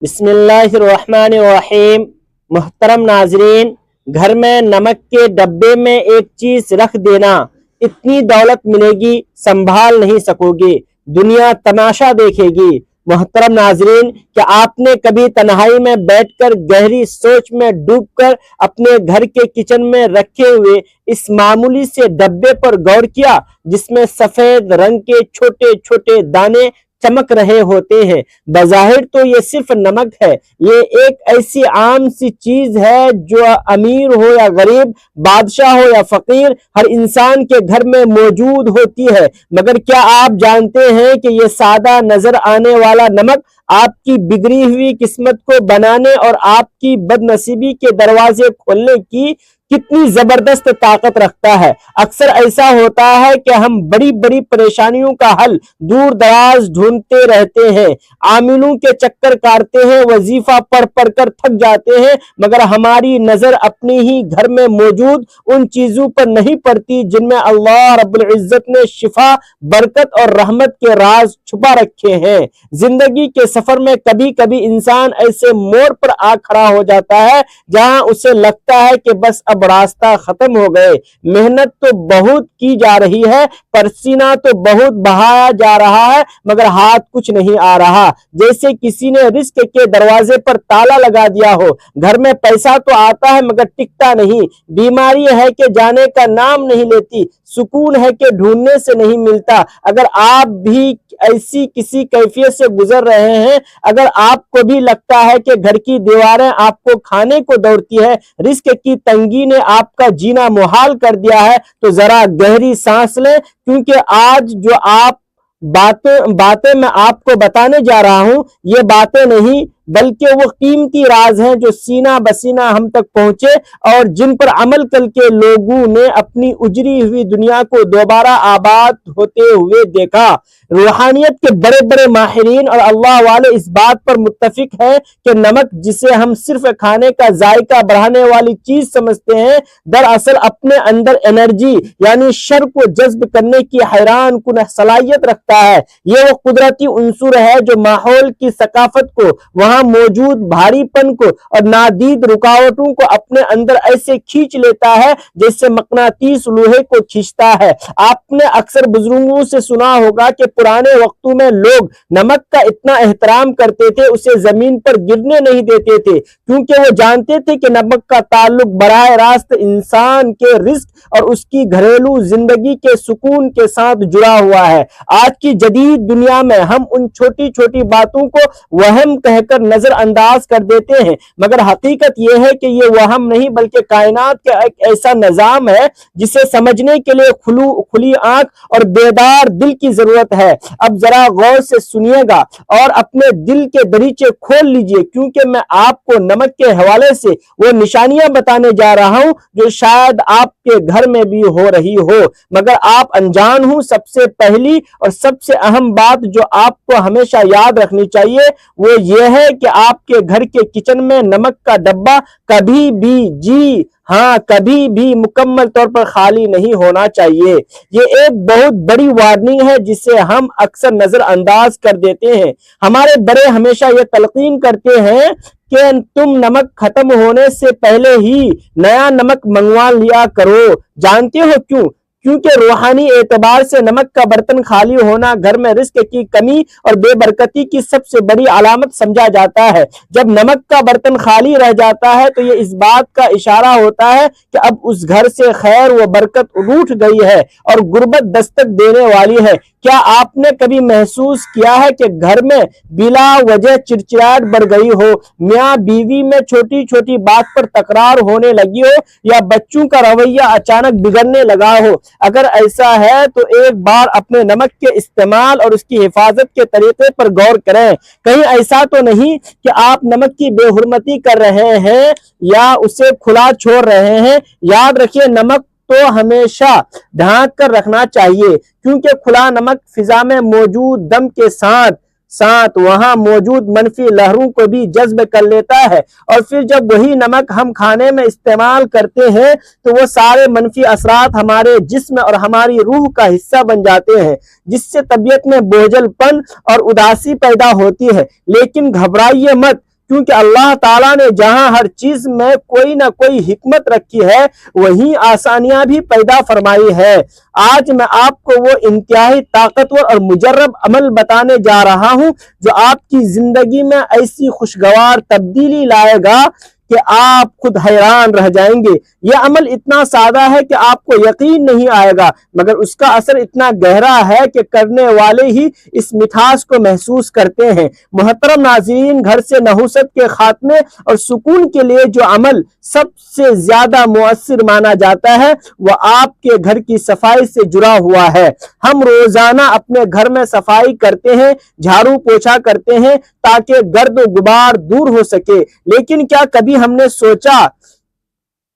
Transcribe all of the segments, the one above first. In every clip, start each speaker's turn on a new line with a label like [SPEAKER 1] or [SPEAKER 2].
[SPEAKER 1] بسم اللہ الرحمن الرحیم۔ محترم ناظرین، گھر میں نمک کے ڈبے میں ایک چیز رکھ دینا، اتنی دولت ملے گی سنبھال نہیں سکو گے، دنیا تماشا دیکھے گی۔ محترم ناظرین، کیا آپ نے کبھی تنہائی میں بیٹھ کر گہری سوچ میں ڈوب کر اپنے گھر کے کچن میں رکھے ہوئے اس معمولی سے ڈبے پر غور کیا جس میں سفید رنگ کے چھوٹے چھوٹے دانے چمک رہے ہوتے ہیں؟ بظاہر تو یہ صرف نمک ہے، یہ ایک ایسی عام سی چیز ہے جو امیر ہو یا غریب، بادشاہ ہو یا فقیر، ہر انسان کے گھر میں موجود ہوتی ہے۔ مگر کیا آپ جانتے ہیں کہ یہ سادہ نظر آنے والا نمک آپ کی بگڑی ہوئی قسمت کو بنانے اور آپ کی بد نصیبی کے دروازے کھولنے کی کتنی زبردست طاقت رکھتا ہے؟ اکثر ایسا ہوتا ہے کہ ہم بڑی بڑی پریشانیوں کا حل دور دراز ڈھونڈتے رہتے ہیں، عاملوں کے چکر کاٹتے ہیں، وظیفہ پڑھ پڑھ کر تھک جاتے ہیں، مگر ہماری نظر اپنے ہی گھر میں موجود ان چیزوں پر نہیں پڑتی جن میں اللہ رب العزت نے شفا، برکت اور رحمت کے راز چھپا رکھے ہیں۔ زندگی کے سفر میں کبھی کبھی انسان ایسے موڑ پر آ کھڑا ہو جاتا ہے جہاں اسے لگتا ہے کہ بس اب راستہ ختم ہو گئے، محنت تو بہت کی جا رہی ہے، پسینہ تو بہت بہایا جا رہا ہے، مگر ہاتھ کچھ نہیں آ رہا، جیسے کسی نے رزق کے دروازے پر تالا لگا دیا ہو۔ گھر میں پیسہ تو آتا ہے مگر ٹکتا نہیں، بیماری ہے کہ جانے کا نام نہیں لیتی، سکون ہے کہ ڈھونڈنے سے نہیں ملتا۔ اگر آپ بھی ایسی کسی کیفیت سے گزر رہے ہیں، اگر آپ کو بھی لگتا ہے کہ گھر کی دیواریں آپ کو کھانے کو دوڑتی ہے، رزق کی تنگی نے آپ کا جینا محال کر دیا ہے، تو ذرا گہری سانس لیں، کیونکہ آج جو باتیں میں آپ کو بتانے جا رہا ہوں، یہ باتیں نہیں بلکہ وہ قیمتی راز ہیں جو سینہ بسینہ ہم تک پہنچے اور جن پر عمل کر کے لوگوں نے اپنی اجڑی ہوئی دنیا کو دوبارہ آباد ہوتے ہوئے دیکھا۔ روحانیت کے بڑے بڑے ماہرین اور اللہ والے اس بات پر متفق ہیں کہ نمک، جسے ہم صرف کھانے کا ذائقہ بڑھانے والی چیز سمجھتے ہیں، دراصل اپنے اندر انرجی یعنی شر کو جذب کرنے کی حیران کن صلاحیت رکھتا ہے۔ یہ وہ قدرتی عنصر ہے جو ماحول کی ثقافت کو، وہاں موجود بھاری پن کو اور نادید رکاوٹوں کو اپنے اندر ایسے کھینچ لیتا ہے جیسے مقناطیس لوہے کو کھینچتا ہے۔ آپ نے اکثر بزرگوں سے سنا ہوگا کہ پرانے وقتوں میں لوگ نمک کا اتنا احترام کرتے تھے، اسے زمین پر گرنے نہیں دیتے تھے، کیونکہ وہ جانتے تھے کہ نمک کا تعلق براہ راست انسان کے رزق اور اس کی گھریلو زندگی کے سکون کے ساتھ جڑا ہوا ہے۔ آج کی جدید دنیا میں ہم ان چھوٹی چھوٹی باتوں کو وہم کہہ کر نظر انداز کر دیتے ہیں، مگر حقیقت یہ ہے کہ یہ وہم نہیں بلکہ کائنات کا ایک ایسا نظام ہے جسے سمجھنے کے لیے کھلی آنکھ اور بیدار دل کی ضرورت ہے۔ اب ذرا غور سے سنیے گا اور اپنے دل کے دریچے کھول لیجئے، کیونکہ میں آپ کو نمک کے حوالے سے وہ نشانیاں بتانے جا رہا ہوں جو شاید آپ کے گھر میں بھی ہو رہی ہو مگر آپ انجان ہوں۔ سب سے پہلی اور سب سے اہم بات جو آپ کو ہمیشہ یاد رکھنی چاہیے وہ یہ ہے کہ آپ کے گھر کے کچن میں نمک کا ڈبہ کبھی بھی، جی ہاں کبھی بھی، مکمل طور پر خالی نہیں ہونا چاہیے۔ یہ ایک بہت بڑی وارننگ ہے جسے ہم اکثر نظر انداز کر دیتے ہیں۔ ہمارے بڑے ہمیشہ یہ تلقین کرتے ہیں کہ تم نمک ختم ہونے سے پہلے ہی نیا نمک منگوا لیا کرو۔ جانتے ہو کیوں؟ کیونکہ روحانی اعتبار سے نمک کا برتن خالی ہونا گھر میں رزق کی کمی اور بے برکتی کی سب سے بڑی علامت سمجھا جاتا ہے۔ جب نمک کا برتن خالی رہ جاتا ہے تو یہ اس بات کا اشارہ ہوتا ہے کہ اب اس گھر سے خیر و برکت روٹھ گئی ہے اور غربت دستک دینے والی ہے۔ کیا آپ نے کبھی محسوس کیا ہے کہ گھر میں بلا وجہ چڑچڑاہٹ بڑھ گئی ہو، میاں بیوی میں چھوٹی چھوٹی بات پر تکرار ہونے لگی ہو یا بچوں کا رویہ اچانک بگڑنے لگا ہو؟ اگر ایسا ہے تو ایک بار اپنے نمک کے استعمال اور اس کی حفاظت کے طریقے پر غور کریں۔ کہیں ایسا تو نہیں کہ آپ نمک کی بے حرمتی کر رہے ہیں یا اسے کھلا چھوڑ رہے ہیں؟ یاد رکھیے، نمک تو ہمیشہ ڈھانک کر رکھنا چاہیے، کیونکہ کھلا نمک فضا میں موجود دم کے ساتھ وہاں موجود منفی لہروں کو بھی جذب کر لیتا ہے، اور پھر جب وہی نمک ہم کھانے میں استعمال کرتے ہیں تو وہ سارے منفی اثرات ہمارے جسم اور ہماری روح کا حصہ بن جاتے ہیں، جس سے طبیعت میں بوجھل پن اور اداسی پیدا ہوتی ہے۔ لیکن گھبرائیے مت، کیونکہ اللہ تعالیٰ نے جہاں ہر چیز میں کوئی نہ کوئی حکمت رکھی ہے وہیں آسانیاں بھی پیدا فرمائی ہے۔ آج میں آپ کو وہ انتہائی طاقتور اور مجرب عمل بتانے جا رہا ہوں جو آپ کی زندگی میں ایسی خوشگوار تبدیلی لائے گا کہ آپ خود حیران رہ جائیں گے۔ یہ عمل اتنا سادہ ہے کہ آپ کو یقین نہیں آئے گا، مگر اس کا اثر اتنا گہرا ہے کہ کرنے والے ہی اس مٹھاس کو محسوس کرتے ہیں۔ محترم ناظرین، گھر سے نحوست کے خاتمے اور سکون کے لیے جو عمل سب سے زیادہ مؤثر مانا جاتا ہے وہ آپ کے گھر کی صفائی سے جڑا ہوا ہے۔ ہم روزانہ اپنے گھر میں صفائی کرتے ہیں، جھاڑو پوچھا کرتے ہیں تاکہ گرد و غبار دور ہو سکے، لیکن کیا کبھی ہم نے سوچا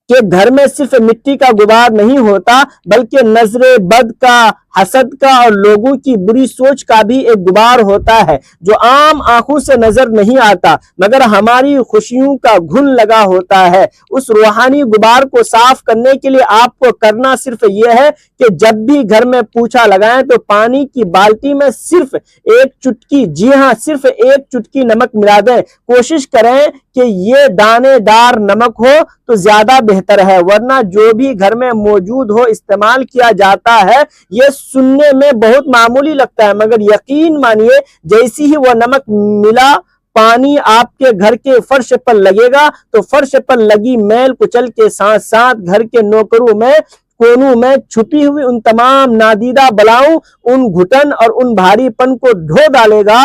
[SPEAKER 1] کہ گھر میں صرف مٹی کا غبار نہیں ہوتا بلکہ نظر بد کا، حسد کا اور لوگوں کی بری سوچ کا بھی ایک غبار ہوتا ہے جو عام آنکھوں سے نظر نہیں آتا مگر ہماری خوشیوں کا گھن لگا ہوتا ہے۔ اس روحانی غبار کو صاف کرنے کے لیے آپ کو کرنا صرف یہ ہے کہ جب بھی گھر میں پوچھا لگائیں تو پانی کی بالٹی میں صرف ایک چٹکی، جی ہاں صرف ایک چٹکی نمک ملا دیں۔ کوشش کریں کہ یہ دانے دار نمک ہو تو زیادہ بہتر ہے، ورنہ جو بھی گھر میں موجود ہو استعمال کیا جاتا ہے۔ یہ سننے میں بہت معمولی لگتا ہے مگر یقین مانیے جیسی ہی وہ نمک ملا پانی آپ کے گھر کے فرش پر لگے گا تو فرش پر لگی میل کچل کے ساتھ ساتھ گھر کے نوکروں میں، کونوں میں چھپی ہوئی ان تمام نادیدہ بلاؤں، ان گھٹن اور ان بھاری پن کو دھو ڈالے گا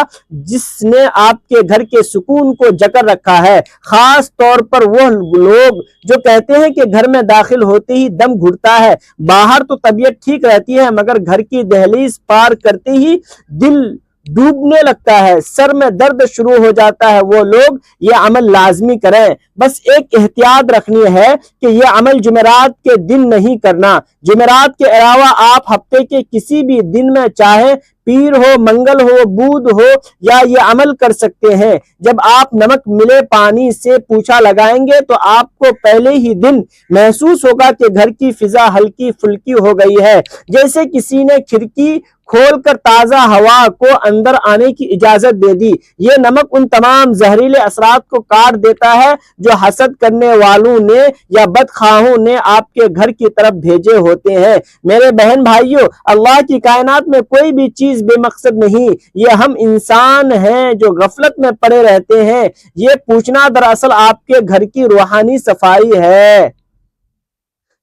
[SPEAKER 1] جس نے آپ کے گھر کے سکون کو جکڑ رکھا ہے۔ خاص طور پر وہ لوگ جو کہتے ہیں کہ گھر میں داخل ہوتے ہی دم گھٹتا ہے، باہر تو طبیعت ٹھیک رہتی ہے مگر گھر کی دہلیز پار کرتے ہی دل ڈوبنے لگتا ہے، سر میں درد شروع ہو جاتا ہے، وہ لوگ یہ عمل لازمی کریں۔ بس ایک احتیاط رکھنی ہے کہ یہ عمل جمعرات کے دن نہیں کرنا۔ جمعرات کے علاوہ آپ ہفتے کے کسی بھی دن میں چاہے پیر ہو، منگل ہو، بدھ ہو یا یہ عمل کر سکتے ہیں۔ جب آپ نمک ملے پانی سے پوچھا لگائیں گے تو آپ کو پہلے ہی دن محسوس ہوگا کہ گھر کی فضا ہلکی پھلکی ہو گئی ہے، جیسے کسی نے کھڑکی کھول کر تازہ ہوا کو اندر آنے کی اجازت دے دی۔ یہ نمک ان تمام زہریلے اثرات کو کاٹ دیتا ہے جو حسد کرنے والوں نے یا بدخواہوں نے آپ کے گھر کی طرف بھیجے ہوتے ہیں۔ میرے بہن بھائیوں، اللہ کی کائنات میں کوئی بھی چیز بے مقصد نہیں، یہ ہم انسان ہیں جو غفلت میں پڑے رہتے ہیں۔ یہ پوچھنا دراصل آپ کے گھر کی روحانی صفائی ہے۔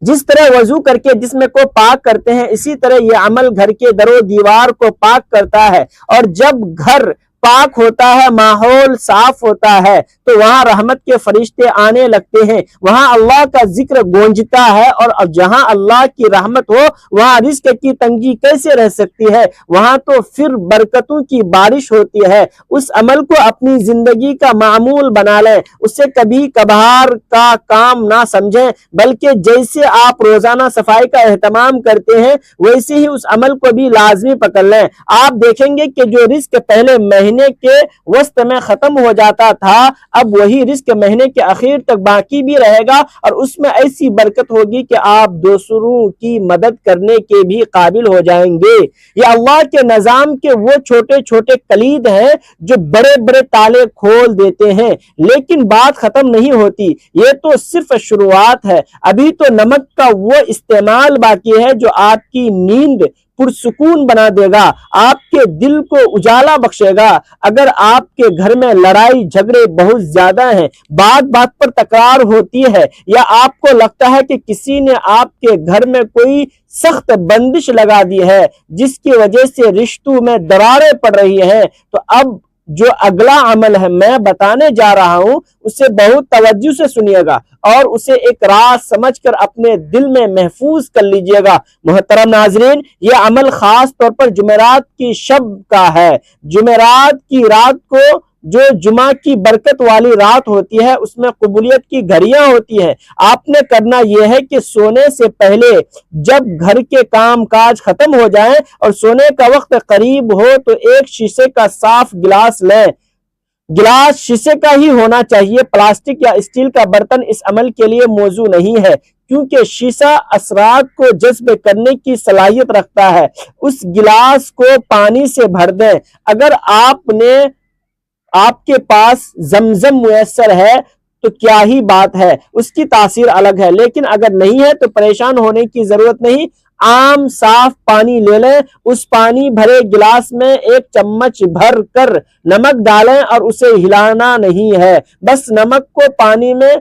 [SPEAKER 1] جس طرح وضو کر کے جسم کو پاک کرتے ہیں اسی طرح یہ عمل گھر کے در و دیوار کو پاک کرتا ہے، اور جب گھر پاک ہوتا ہے، ماحول صاف ہوتا ہے تو وہاں رحمت کے فرشتے آنے لگتے ہیں، وہاں اللہ کا ذکر گونجتا ہے، اور جہاں اللہ کی رحمت ہو وہاں رزق کی تنگی کیسے رہ سکتی ہے؟ وہاں تو پھر برکتوں کی بارش ہوتی ہے۔ اس عمل کو اپنی زندگی کا معمول بنا لیں، اسے کبھی کبھار کا کام نہ سمجھیں، بلکہ جیسے آپ روزانہ صفائی کا اہتمام کرتے ہیں ویسے ہی اس عمل کو بھی لازمی پکڑ لیں۔ آپ دیکھیں گے کہ جو رزق پہلے مہینے کے وسط میں ختم ہو جاتا تھا اب وہی رزق مہینے کے آخر تک باقی بھی رہے گا، اور اس میں ایسی برکت ہوگی کہ آپ دوسروں کی مدد کرنے کے بھی قابل ہو جائیں گے۔ یہ اللہ کے نظام کے وہ چھوٹے چھوٹے کلید ہیں جو بڑے بڑے تالے کھول دیتے ہیں، لیکن بات ختم نہیں ہوتی، یہ تو صرف شروعات ہے۔ ابھی تو نمک کا وہ استعمال باقی ہے جو آپ کی نیند پرسکون بنا دے گا، آپ کے دل کو اجالا بخشے گا۔ اگر آپ کے گھر میں لڑائی جھگڑے بہت زیادہ ہیں، بات بات پر تکرار ہوتی ہے، یا آپ کو لگتا ہے کہ کسی نے آپ کے گھر میں کوئی سخت بندش لگا دی ہے جس کی وجہ سے رشتوں میں دراریں پڑ رہی ہیں، تو اب جو اگلا عمل ہے میں بتانے جا رہا ہوں اسے بہت توجہ سے سنیے گا اور اسے ایک راز سمجھ کر اپنے دل میں محفوظ کر لیجئے گا۔ محترم ناظرین، یہ عمل خاص طور پر جمعرات کی شب کا ہے۔ جمعرات کی رات کو جو جمعہ کی برکت والی رات ہوتی ہے اس میں قبولیت کی گھڑیاں ہوتی ہیں۔ آپ نے کرنا یہ ہے کہ سونے سے پہلے جب گھر کے کام کاج ختم ہو جائیں اور سونے کا وقت قریب ہو تو ایک شیشے کا صاف گلاس لیں۔ گلاس شیشے کا ہی ہونا چاہیے، پلاسٹک یا اسٹیل کا برتن اس عمل کے لیے موزوں نہیں ہے، کیونکہ شیشہ اثرات کو جذب کرنے کی صلاحیت رکھتا ہے۔ اس گلاس کو پانی سے بھر دیں۔ اگر آپ نے آپ کے پاس زمزم میسر ہے تو کیا ہی بات ہے، اس کی تاثیر الگ ہے، لیکن اگر نہیں ہے تو پریشان ہونے کی ضرورت نہیں۔ عام صاف پانی لے لیں، اس پانی بھرے گلاس میں ایک چمچ بھر کر نمک ڈالیں اور اسے ہلانا نہیں ہے، بس نمک کو پانی میں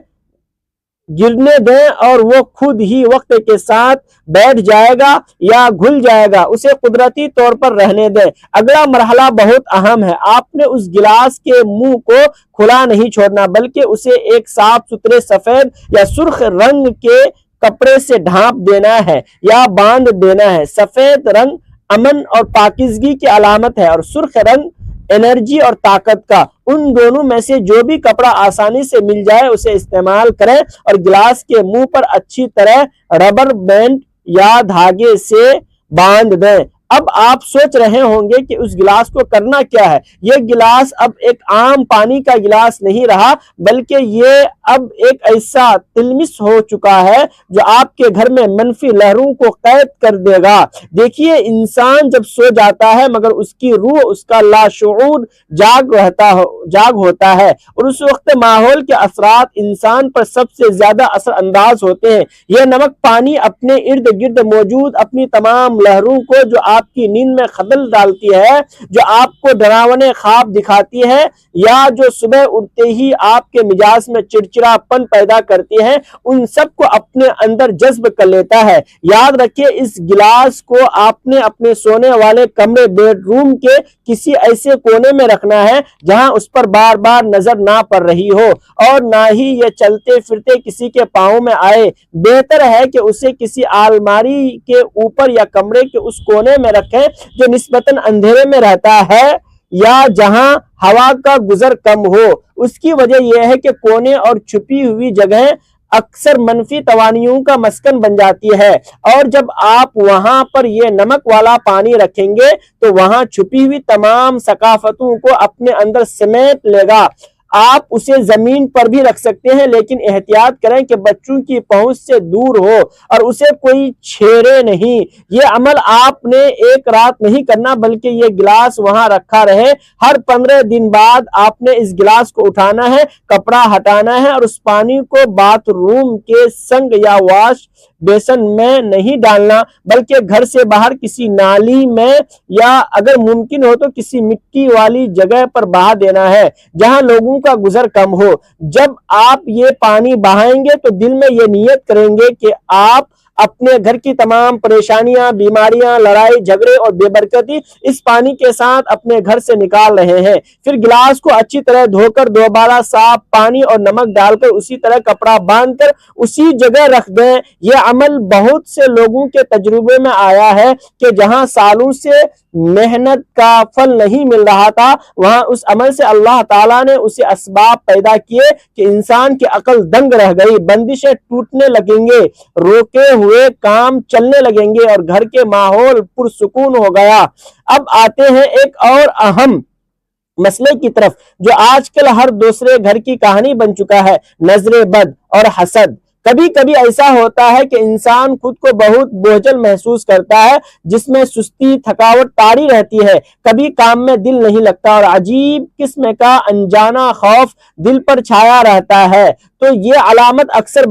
[SPEAKER 1] گرنے دیں اور وہ خود ہی وقت کے ساتھ بیٹھ جائے گا یا گھل جائے گا، اسے قدرتی طور پر رہنے دیں۔ اگلا مرحلہ بہت اہم ہے، آپ نے اس گلاس کے منہ کو کھلا نہیں چھوڑنا، بلکہ اسے ایک صاف ستھرے سفید یا سرخ رنگ کے کپڑے سے ڈھانپ دینا ہے یا باندھ دینا ہے۔ سفید رنگ امن اور پاکیزگی کی علامت ہے اور سرخ رنگ انرجی اور طاقت کا۔ ان دونوں میں سے جو بھی کپڑا آسانی سے مل جائے اسے استعمال کریں اور گلاس کے منہ پر اچھی طرح ربر بینڈ یا دھاگے سے باندھ دیں۔ اب آپ سوچ رہے ہوں گے کہ اس گلاس کو کرنا کیا ہے۔ یہ گلاس اب ایک عام پانی کا گلاس نہیں رہا، بلکہ یہ اب ایک ایسا تلمس ہو چکا ہے جو آپ کے گھر میں منفی لہروں کو قید کر دے گا۔ دیکھیے، انسان جب سو جاتا ہے مگر اس کی روح، اس کا لاشعور جاگ ہوتا ہے، اور اس وقت ماحول کے اثرات انسان پر سب سے زیادہ اثر انداز ہوتے ہیں۔ یہ نمک پانی اپنے ارد گرد موجود اپنی تمام لہروں کو جو آپ کی نیند میں خلل ڈالتی ہے، جو آپ کو ڈراونے خواب دکھاتی ہے یا جو صبح اٹھتے ہی آپ کے مزاج میں چڑچڑا پن پیدا کرتی ہے، ان سب کو اپنے اندر جذب کر لیتا ہے۔ یاد رکھیے، اس گلاس کو آپ نے اپنے سونے والے کمرے، بیڈ روم کے کسی ایسے کونے میں رکھنا ہے جہاں اس پر بار بار نظر نہ پڑ رہی ہو، اور نہ ہی یہ چلتے پھرتے کسی کے پاؤں میں آئے۔ بہتر ہے کہ اسے کسی الماری کے اوپر یا کمرے کے اس کونے میں رکھیں جو نسبتاً اندھیرے میں رہتا ہے یا جہاں ہوا کا گزر کم ہو۔ اس کی وجہ یہ ہے کہ کونے اور چھپی ہوئی جگہیں اکثر منفی توانائیوں کا مسکن بن جاتی ہے، اور جب آپ وہاں پر یہ نمک والا پانی رکھیں گے تو وہاں چھپی ہوئی تمام ثقافتوں کو اپنے اندر سمیٹ لے گا۔ آپ اسے زمین پر بھی رکھ سکتے ہیں، لیکن احتیاط کریں کہ بچوں کی پہنچ سے دور ہو اور اسے کوئی چھیڑے نہیں۔ یہ عمل آپ نے ایک رات نہیں کرنا، بلکہ یہ گلاس وہاں رکھا رہے۔ ہر 15 دن بعد آپ نے اس گلاس کو اٹھانا ہے، کپڑا ہٹانا ہے اور اس پانی کو باتھ روم کے سنک یا واش بیسن میں نہیں ڈالنا، بلکہ گھر سے باہر کسی نالی میں یا اگر ممکن ہو تو کسی مٹی والی جگہ پر بہا دینا ہے جہاں لوگوں کا گزر کم ہو۔ جب آپ یہ پانی بہائیں گے تو دل میں یہ نیت کریں گے کہ آپ اپنے گھر کی تمام پریشانیاں، بیماریاں، لڑائی جھگڑے اور بے برکتی اس پانی کے ساتھ اپنے گھر سے نکال رہے ہیں۔ پھر گلاس کو اچھی طرح دھو کر دوبارہ صاف پانی اور نمک ڈال کر اسی طرح کپڑا باندھ کر اسی جگہ رکھ دیں۔ یہ عمل بہت سے لوگوں کے تجربے میں آیا ہے کہ جہاں سالوں سے محنت کا پھل نہیں مل رہا تھا، وہاں اس عمل سے اللہ تعالیٰ نے اسے اسباب پیدا کیے کہ انسان کی عقل دنگ رہ گئی، بندشیں ٹوٹنے لگیں گے، روکے ہوئے کام چلنے لگیں گے اور گھر کے ماحول پرسکون ہو گیا۔ اب آتے ہیں ایک اور اہم مسئلے کی طرف جو آج کل ہر دوسرے گھر کی کہانی بن چکا ہے، نظر بد اور حسد۔ کبھی کبھی ایسا ہوتا ہے کہ انسان خود کو بہت بوجھل محسوس کرتا ہے، جس میں سستی، تھکاوٹ طاری رہتی ہے، کبھی کام میں دل نہیں لگتا اور عجیب قسم کا انجانا خوف دل پر چھایا رہتا ہے۔ تو یہ علامت اکثر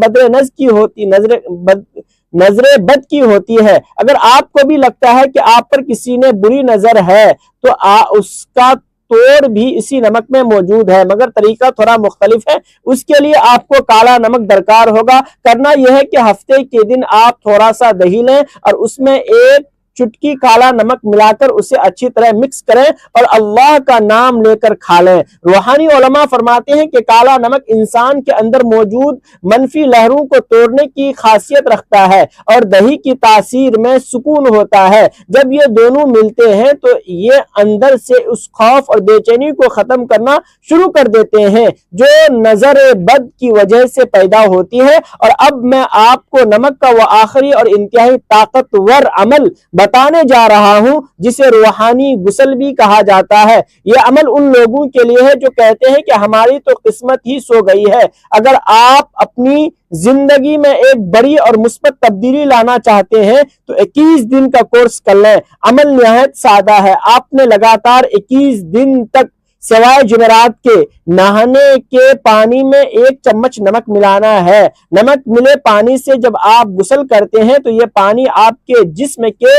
[SPEAKER 1] نظر بد کی ہوتی ہے۔ اگر آپ کو بھی لگتا ہے کہ آپ پر کسی نے بری نظر ہے تو اس کا توڑ بھی اسی نمک میں موجود ہے، مگر طریقہ تھوڑا مختلف ہے۔ اس کے لیے آپ کو کالا نمک درکار ہوگا۔ کرنا یہ ہے کہ ہفتے کے دن آپ تھوڑا سا دہی لیں اور اس میں ایک چٹکی کالا نمک ملا کر اسے اچھی طرح مکس کریں اور اللہ کا نام لے کر کھا لیں۔ روحانی علماء فرماتے ہیں کہ کالا نمک انسان کے اندر موجود منفی لہروں کو توڑنے کی خاصیت رکھتا ہے اور دہی کی تاثیر میں سکون ہوتا ہے۔ جب یہ دونوں ملتے ہیں تو یہ اندر سے اس خوف اور بے چینی کو ختم کرنا شروع کر دیتے ہیں جو نظر بد کی وجہ سے پیدا ہوتی ہے۔ اور اب میں آپ کو نمک کا وہ آخری اور انتہائی طاقتور عمل بتانے جا رہا ہوں جسے روحانی غسل بھی کہا جاتا ہے۔ یہ عمل ان لوگوں کے لیے ہے جو کہتے ہیں کہ ہماری تو قسمت ہی سو گئی ہے۔ اگر آپ اپنی زندگی میں ایک بڑی اور مثبت تبدیلی لانا چاہتے ہیں تو 21 دن کا کورس کر لیں۔ عمل نہایت سادہ ہے۔ آپ نے لگاتار 21 دن تک سوائے جمعرات کے نہانے کے پانی میں 1 چمچ نمک ملانا ہے۔ نمک ملے پانی سے جب آپ غسل کرتے ہیں تو یہ پانی آپ کے جسم کے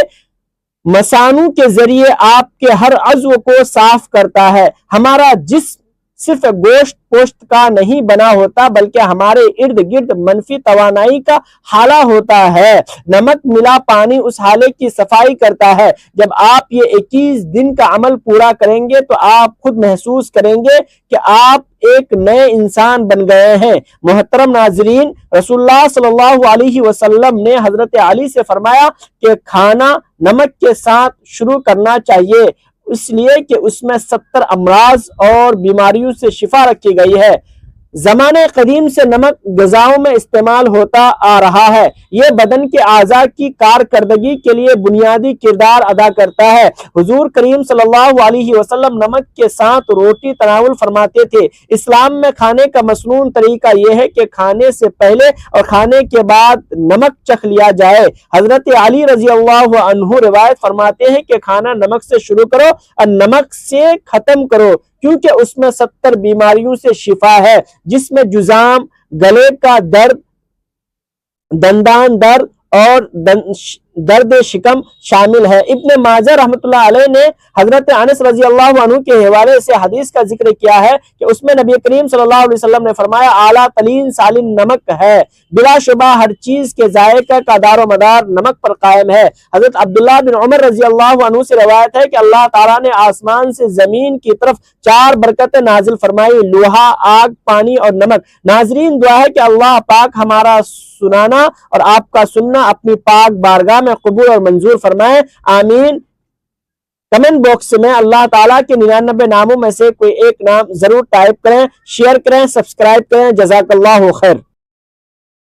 [SPEAKER 1] مثانوں کے ذریعے آپ کے ہر عضو کو صاف کرتا ہے۔ ہمارا جسم صرف گوشت پوشت کا نہیں بنا ہوتا بلکہ ہمارے ارد گرد منفی توانائی کا حالہ ہوتا ہے۔ نمک ملا پانی اس حالے کی صفائی کرتا ہے۔ جب آپ یہ 21 دن کا عمل پورا کریں گے تو آپ خود محسوس کریں گے کہ آپ ایک نئے انسان بن گئے ہیں۔ محترم ناظرین، رسول اللہ صلی اللہ علیہ وسلم نے حضرت علی سے فرمایا کہ کھانا نمک کے ساتھ شروع کرنا چاہیے، اس لیے کہ اس میں 70 امراض اور بیماریوں سے شفا رکھی گئی ہے۔ زمانے قدیم سے نمک غذاؤں میں استعمال ہوتا آ رہا ہے۔ یہ بدن کے اعضاء کی کارکردگی کے لیے بنیادی کردار ادا کرتا ہے۔ حضور کریم صلی اللہ علیہ وسلم نمک کے ساتھ روٹی تناول فرماتے تھے۔ اسلام میں کھانے کا مسنون طریقہ یہ ہے کہ کھانے سے پہلے اور کھانے کے بعد نمک چکھ لیا جائے۔ حضرت علی رضی اللہ عنہ روایت فرماتے ہیں کہ کھانا نمک سے شروع کرو اور نمک سے ختم کرو، کیونکہ اس میں 70 بیماریوں سے شفا ہے، جس میں جذام، گلے کا درد، دندان درد اور درد شکم شامل ہے۔ ابن ماجہ رحمۃ اللہ علیہ نے حضرت انس رضی اللہ عنہ کے حوالے سے حدیث کا ذکر کیا ہے کہ اس میں نبی کریم صلی اللہ علیہ وسلم نے فرمایا اعلیٰ ترین سالن نمک ہے، بلا شبہ ہر چیز کے ذائقہ کا دار و مدار نمک پر قائم ہے۔ حضرت عبداللہ بن عمر رضی اللہ عنہ سے روایت ہے کہ اللہ تعالیٰ نے آسمان سے زمین کی طرف 4 برکتیں نازل فرمائی: لوہا، آگ، پانی اور نمک۔ ناظرین، دعا ہے کہ اللہ پاک ہمارا سنانا اور آپ کا سننا اپنی پاک بارگاہ میں قبول اور منظور فرمائے، آمین۔ کمنٹ باکس میں اللہ تعالیٰ کے 99 ناموں میں سے کوئی ایک نام ضرور ٹائپ کریں، شیئر کریں، سبسکرائب کریں۔ جزاک اللہ خیر۔